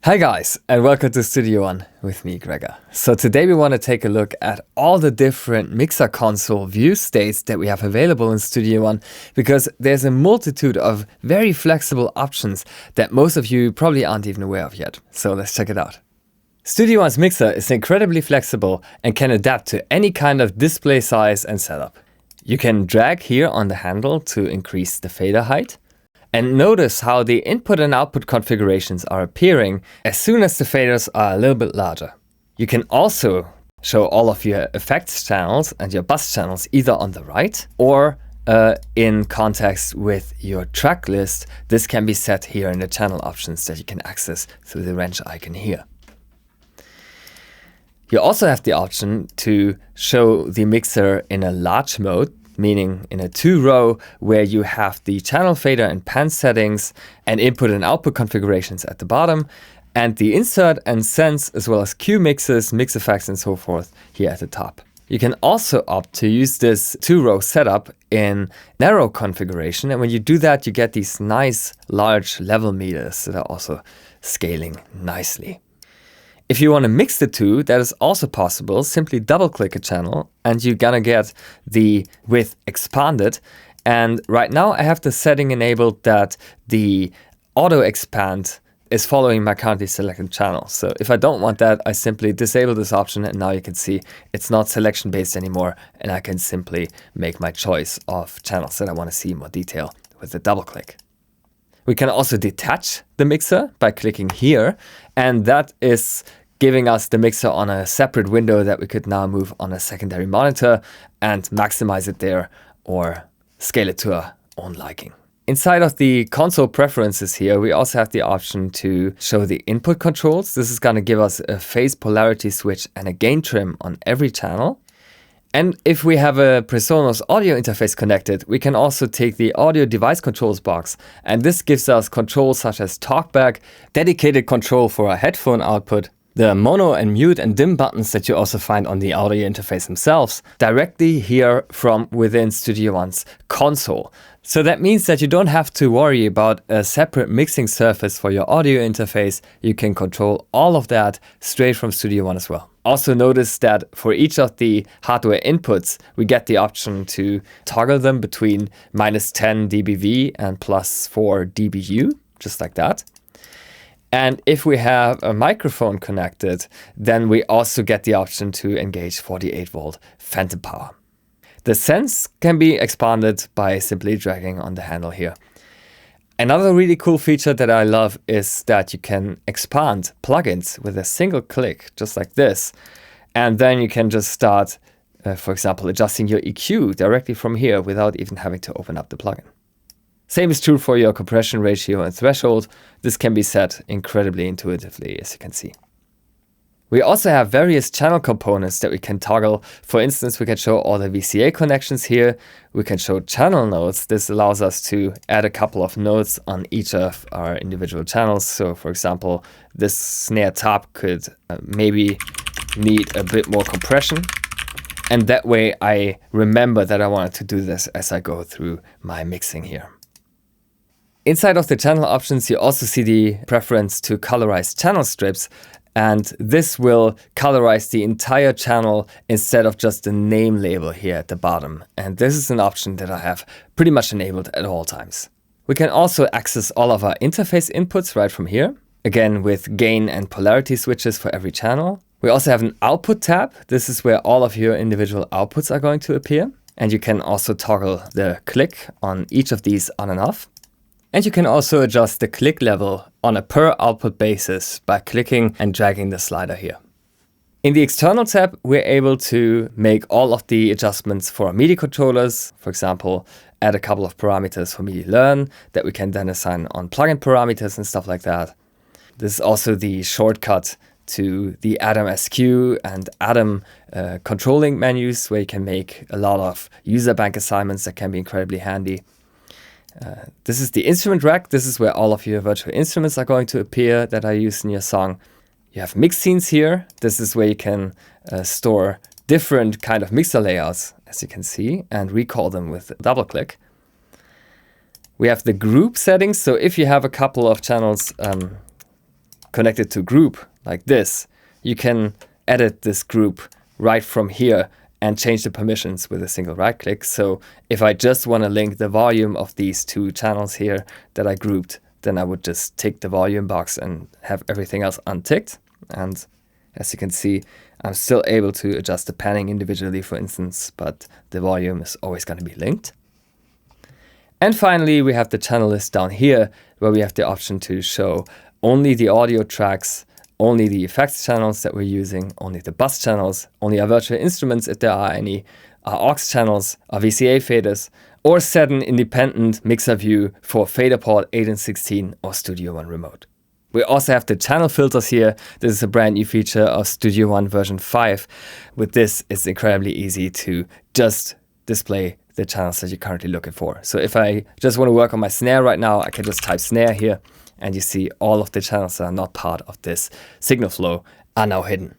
Hi guys, and welcome to Studio One with me, Gregor. So today we want to take a look at all the different mixer console view states that we have available in Studio One, because there's a multitude of very flexible options that most of you probably aren't even aware of yet. So let's check it out. Studio One's mixer is incredibly flexible and can adapt to any kind of display size and setup. You can drag here on the handle to increase the fader height. And notice how the input and output configurations are appearing as soon as the faders are a little bit larger. You can also show all of your effects channels and your bus channels either on the right or in context with your track list. This can be set here in the channel options that you can access through the wrench icon here. You also have the option to show the mixer in a large mode, meaning in a 2-row where you have the channel fader and pan settings and input and output configurations at the bottom, and the insert and sense as well as cue mixes, mix effects and so forth here at the top. You can also opt to use this 2-row setup in narrow configuration, and when you do that you get these nice large level meters that are also scaling nicely. If you want to mix the two, that is also possible. Simply double click a channel and you're gonna get the width expanded. And right now I have the setting enabled that the auto expand is following my currently selected channel. So if I don't want that, I simply disable this option, and now you can see it's not selection based anymore, and I can simply make my choice of channels that I want to see in more detail with the double click. We can also detach the mixer by clicking here, and that is giving us the mixer on a separate window that we could now move on a secondary monitor and maximize it there or scale it to our own liking. Inside of the console preferences here, we also have the option to show the input controls. This is going to give us a phase polarity switch and a gain trim on every channel. And if we have a PreSonus audio interface connected, we can also take the audio device controls box, and this gives us controls such as talkback, dedicated control for our headphone output, the mono and mute and dim buttons that you also find on the audio interface themselves directly here from within Studio One's console. So that means that you don't have to worry about a separate mixing surface for your audio interface. You can control all of that straight from Studio One as well. Also notice that for each of the hardware inputs, we get the option to toggle them between -10 dBV and +4 dBU, just like that. And if we have a microphone connected, then we also get the option to engage 48-volt phantom power. The sense can be expanded by simply dragging on the handle here. Another really cool feature that I love is that you can expand plugins with a single click, just like this. And then you can just start, for example, adjusting your EQ directly from here without even having to open up the plugin. Same is true for your compression ratio and threshold. This can be set incredibly intuitively, as you can see. We also have various channel components that we can toggle. For instance, we can show all the VCA connections here. We can show channel nodes. This allows us to add a couple of nodes on each of our individual channels. So for example, this snare top could maybe need a bit more compression. And that way I remember that I wanted to do this as I go through my mixing here. Inside of the channel options, you also see the preference to colorize channel strips, and this will colorize the entire channel instead of just the name label here at the bottom. And this is an option that I have pretty much enabled at all times. We can also access all of our interface inputs right from here, again with gain and polarity switches for every channel. We also have an output tab. This is where all of your individual outputs are going to appear. And you can also toggle the click on each of these on and off. And you can also adjust the click level on a per output basis by clicking and dragging the slider here. In the external tab, we're able to make all of the adjustments for our MIDI controllers. For example, add a couple of parameters for MIDI learn that we can then assign on plugin parameters and stuff like that. This is also the shortcut to the Atom SQ and Atom controlling menus, where you can make a lot of user bank assignments that can be incredibly handy. This is the instrument rack. This is where all of your virtual instruments are going to appear that are used in your song. You have mix scenes here. This is where you can store different kind of mixer layouts, as you can see, and recall them with a double click. We have the group settings. So if you have a couple of channels connected to group like this, you can edit this group right from here and change the permissions with a single right click. So if I just want to link the volume of these two channels here that I grouped, then I would just tick the volume box and have everything else unticked. And as you can see, I'm still able to adjust the panning individually, for instance, but the volume is always going to be linked. And finally, we have the channel list down here, where we have the option to show only the audio tracks, only the effects channels that we're using, only the bus channels, only our virtual instruments if there are any, our aux channels, our VCA faders, or set an independent mixer view for fader port 8 and 16 or Studio One Remote. We also have the channel filters here. This is a brand new feature of Studio One version 5. With this, it's incredibly easy to just display the channels that you're currently looking for. So if I just want to work on my snare right now, I can just type snare here, and you see all of the channels that are not part of this signal flow are now hidden.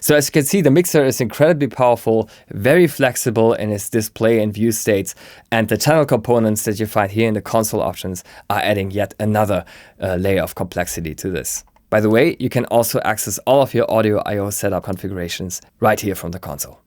So as you can see, the mixer is incredibly powerful, very flexible in its display and view states, and the channel components that you find here in the console options are adding yet another layer of complexity to this. By the way, you can also access all of your audio I/O setup configurations right here from the console.